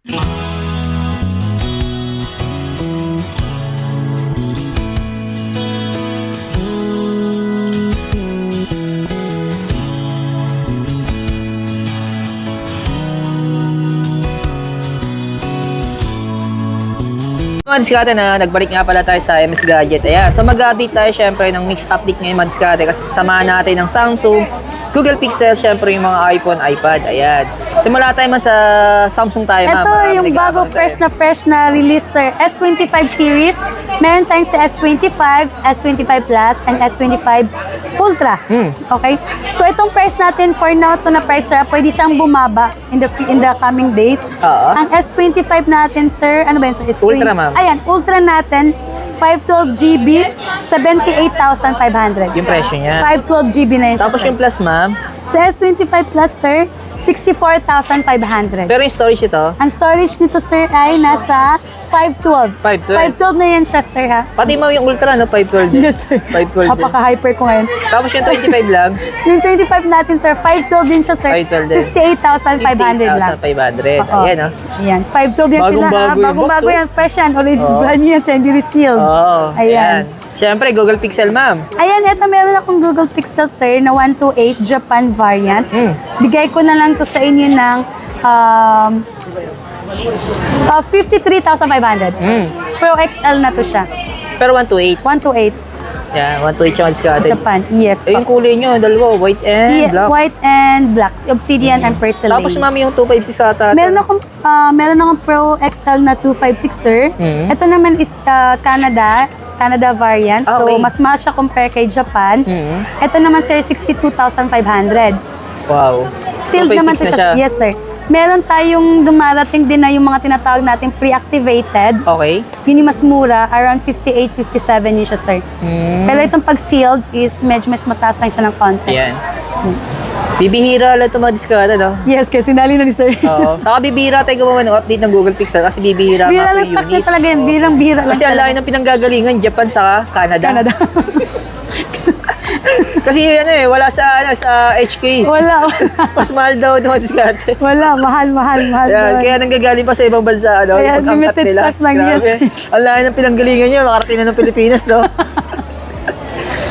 Mga diskarte na, nagbalik nga pala tayo sa MS Gadget. Ayan. So mag-update tayo syempre ng mixed update ngayon mga diskarte kasi sasamahan natin ng Samsung, Google Pixel, syempre yung mga iPhone, iPad. Ayan. Simula tayo man sa Samsung tayo, ma'am. Ito yung bago fresh na release, sir. S25 series. Meron tayong sa S25, S25 Plus, and S25 Ultra. Okay? So itong price natin, for now, ito na price, sir, pwede siyang bumaba in the coming days. Ang S25 natin, sir, ano ba yun, sir? Ultra, ma'am. Ayan, Ultra natin, 512 GB, 78,500. Yung presyo niya. 512 GB na yun siya, Tapos sir. yung Plus, ma'am. Sa S25 Plus, sir, 64,500. Pero yung storage ito, Ang storage nito, sir, ay nasa 512. 512. 512 na yan siya, sir, ha? pati ma'am yung Ultra, no? 512 din. Yes, sir. 512 din. Napaka-hyper ko ngayon. Tapos yung 25 lang, Yung 25 natin, sir, 512 din siya, sir. 512 din. 58,500 lang. 58,500. Oo. Ayan, no? Ayan, 512 yan sila, ha? Bagong-bago yung box, Bagong-bago oh. yan, fresh yan. Original brand yan, sir, hindi resealed. Oo. Ayan. Siyempre, Google Pixel, ma'am. Ayan, eto meron akong Google Pixel, sir, na 128 Japan variant. Bigay ko na lang to sa inyo ng 53,500. Pro XL na to siya. Pero 128. 128 Yan, 128 yung diskarte. Japan. Yes. Eh, yung kulay nyo, dalawa, white and black. White and black. Obsidian and porcelain. Tapos, ma'am, yung 256 ata. Meron akong Pro XL na 256, sir. Ito naman is Canada variant. Ah, So, okay. mas mahal siya compare kay Japan. Ito naman, sir, 62,500. Wow. Sealed 256 naman to na siya. siya. Yes, sir. Meron tayong dumarating din na yung mga tinatawag nating pre-activated. Okay. Yun yung mas mura, around 58, 57 yun siya, sir. Pero itong pag-sealed is medyo mas mataas lang siya ng konti. Ayan. Bibihira lang ito mga diskarte, no? Yes, kasi sinali na ni sir. Oo. Saka bibihira tayo gumawa ng update ng Google Pixel kasi bibihira Bira nga po lang yung stocks na unit. talaga yan. Oo. Bira lang Kasi ang layo ng pinanggagalingan, Japan saka Canada. Canada. Kasi ano eh, wala sa HK. wala. Mas mahal daw ng mga diskarte. Wala, mahal. Ayan, doon. kaya nanggagaling pa sa ibang bansa, ano, Kaya yung pag-angkat limited nila. stock lang, Grabe. yes. Ang layo ng pinanggalingan nyo, makarating na ng Pilipinas, no?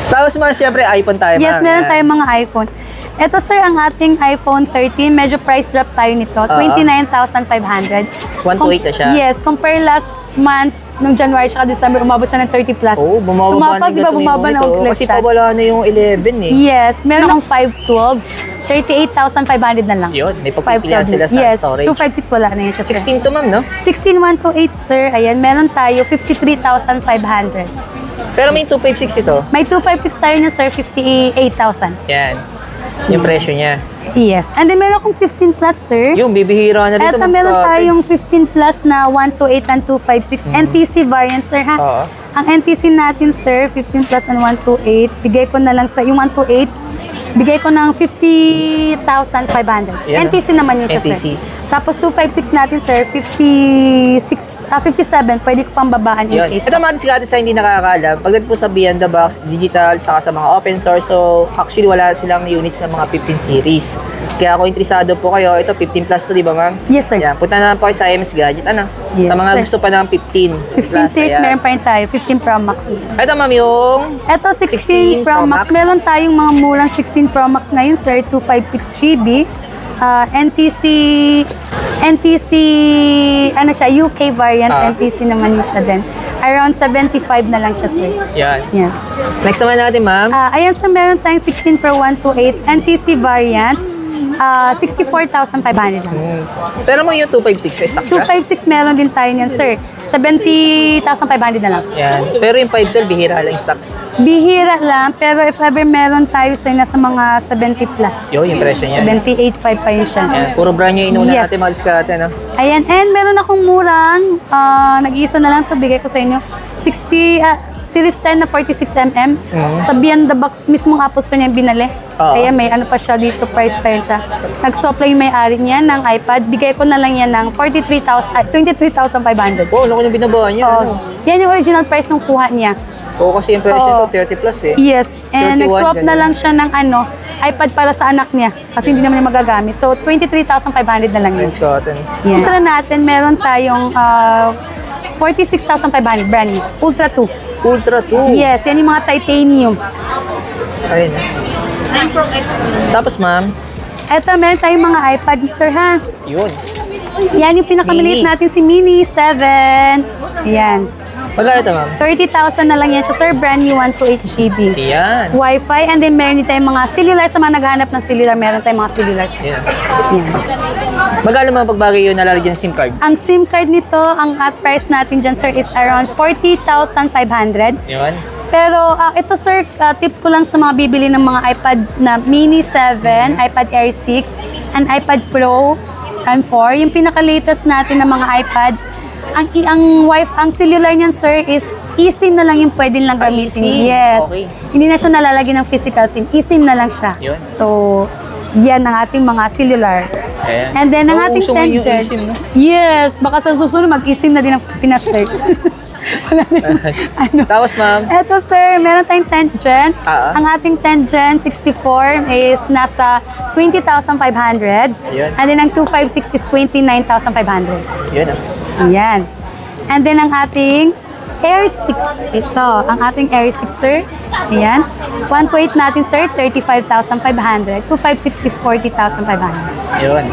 Tapos mga siyempre, iPhone tayo, Yes, ma'am. meron Ayan. tayong mga iPhone. Ito, sir, ang ating iPhone 13. Medyo price drop tayo nito. 29,500. 128 na siya. Yes, compare last month, nung January tsaka December, umabot siya ng 30 plus. Oo, bumaba na di ba, bumaba na ulit kasi siya. pawala na yung 11 eh. Yes, meron akong 512. 38,500 na lang. Yun, may pagpipilian 512 sila sa yes, storage. 256 wala na yan siya, sir. 16 to, ma'am, no? 16128, sir. Ayan, meron tayo 53,500. Pero may 256 ito. May 256 tayo niya, sir, 58,000. Yan. Yung presyo niya. Yes. And then meron akong 15 plus, sir. Yung bibihira na rito. Eto, meron tayong 15 plus na 128 and 256. NTC variant, sir, ha? Oo. Ang NTC natin, sir, 15 plus and 128. Bigay ko na lang sa yung 128. Bigay ko ng 50,500. Yan, NTC naman yun siya, NTC. sir. Tapos 256 natin, sir, 57. Pwede ko pang babaan in Yun. case. Ito mga diskarte sa hindi nakakaalam. Pagdating po sa Beyond the Box, digital, saka sa mga open source, so actually wala silang units ng mga 15 series. Kaya kung interesado po kayo, ito 15 plus to, di ba ma'am? Yes, sir. Yan, punta na lang po kayo sa MS Gadget. Ano? Yes, sa mga sir. gusto pa ng 15 15 plus. series, ayan. meron pa rin tayo. 15 Pro Max. Ito ma'am yung Ito, 16 Pro Max. Meron tayong mga murang 16 Pro Max ngayon, sir. 256 GB. NTC, ano siya, UK variant. NTC naman yun siya din. Around 75 na lang siya, sir. Yan. Yeah. Next naman natin ma'am. Ayan, sir, meron tayong 16 Pro 128 NTC variant. 64,500 lang. Pero mo yung 256 may stock ka? 256 meron din tayo niyan, sir. 70,500 na lang. Yan. Pero yung 512, bihira lang yung stocks. Bihira lang, pero if ever meron tayo, sir, nasa mga 70 plus. Yung presyo niya. 78.5 pa yun siya. Yan. Puro brand new inuna Yes. natin mga diskarte, no? Ayan, and meron akong murang, nag-iisa na lang to bigay ko sa inyo. 60, Series 10 na 46mm. Sa Beyond the Box, mismong Apple Store niya binali. Oo. Kaya may ano pa siya dito, price pa yun siya. Nag-swap lang yung may-ari niya ng iPad. Bigay ko na lang yan ng 23,500. Oh, naku yung binabawa niya. Oo. Ano? Yan yung original price nung kuha niya. Oo, kasi yung presyo Oo. ito, 30 plus eh. Yes, 31, and nag-swap na ganun. lang siya ng iPad para sa anak niya kasi hindi naman niya magagamit. So, 23,500 na lang yun. Men's cotton. Yeah. Ultra natin, meron tayong 46,500 brand new. Ultra 2. Ultra 2. Yes, yan yung mga titanium. Ayun. Tapos ma'am, Eto, meron tayong mga iPad, sir, ha? yun. Yan yung pinakamaliit Mini. natin, si Mini 7. Yan. Magkano ito ma'am? 30,000 na lang yan siya, sir. Brand new 128 GB. Yan. Wi-Fi, and then meron din tayong mga cellular. Sa mga naghahanap ng cellular, meron tayong mga cellular. Yan. Yan. Magkano mga pagbagay yun nalalagyan ng SIM card? Ang SIM card nito, ang at price natin dyan, sir, is around 40,500. Yun. Pero ito, sir, tips ko lang sa mga bibili ng mga iPad na Mini 7, iPad Air 6, and iPad Pro M4. Yung pinaka-latest natin ng mga iPad, ang cellular niyan, sir, is eSIM na lang yung pwede lang gamitin. eSIM? Yes. Okay. Hindi na siya nalalagyan ng physical SIM. eSIM na lang siya. Yun. So, yan ang ating mga cellular. Ayan. And then, ang ating Nauuso ngayon yung 10 eSIM, no? Yes. Baka sa susunod, mag-eSIM na din ang Pinas, sir. Wala na. Tapos ma'am, Eto, sir, meron tayong 10 Gen. Ah. Ang ating 10 Gen 64 is nasa 20,500. Yun. And then ang 256 is 29,500. yun ah. Ayan. And then ang ating Air 6. Ito, ang ating Air 6, sir. Ayan. 128 natin, sir, 35,500. 256 is 40,500. Yun.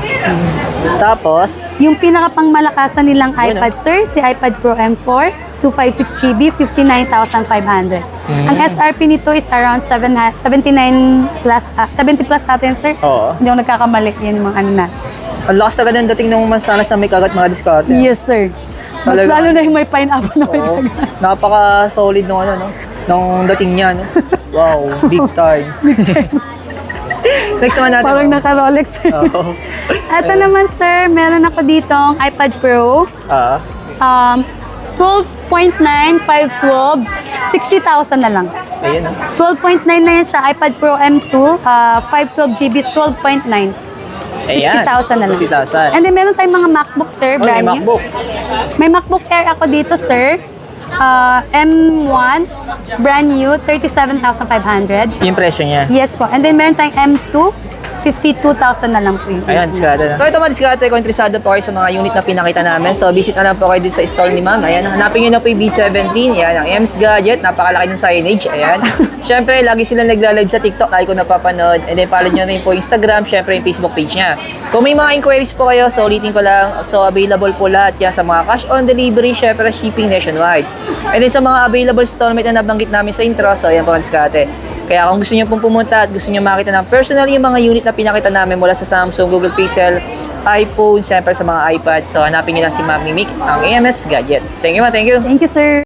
Tapos, Yung pinakapangmalakasan nilang Yun, iPad, sir, si iPad Pro M4, 256 GB, 59,500. Ang SRP nito is around 79 plus, 70 plus natin, sir. Oo. Hindi ako nagkakamali. Yan yung mga ano na. ang lakas talaga ng dating ng mansanas na may kagat mga discard. Yes, sir. Mas Talaga. lalo na yung may pineapple na may Oo. taga. Napaka-solid nung ano, no? Nung dating niya, no? Wow, big time. Next naman natin. Parang ma'am. naka-Rolex, sir. Oo. Ito naman, sir, meron ako ditong iPad Pro. Ah, 12.9, 512, 60,000 na lang. ayun ah. 12.9 na yan siya. iPad Pro M2, 512 GB, 12.9. Ayan, 60,000 na lang. 60,000. And then meron tayong mga MacBook, sir, Oh, may brand new. MacBook. May MacBook Air ako dito, sir. M1, brand new, 37,500. Yung presyo niya. Yes po. And then meron tayong M2, 52,000 na lang po yun. Ayan, diskarte na. So ito mga diskarte, kung interesado po kayo sa mga unit na pinakita namin, so visit na lang po kayo dito sa store ni ma'am. Ayan, hanapin nyo na po yung B17. Ayan, ang Ems Gadget, napakalaki ng signage. Ayan. Syempre, lagi sila nagla-live sa TikTok, lagi ko napapanood. And then follow nyo rin po Instagram, syempre yung Facebook page niya. Kung may mga inquiries po kayo, so ulitin ko lang, so available po lahat yan sa mga cash on delivery, syempre shipping nationwide. And then sa mga available installment na nabanggit namin sa intro, so ayan po mga diskarte. Kaya kung gusto niyo pong pumunta at gusto niyo makita ng personally yung mga unit na pinakita namin mula sa Samsung, Google Pixel, iPhone, siyempre sa mga iPad. So hanapin niyo lang si Ma'am Mimic, ang AMS Gadget. Thank you ma, thank you. Thank you, sir.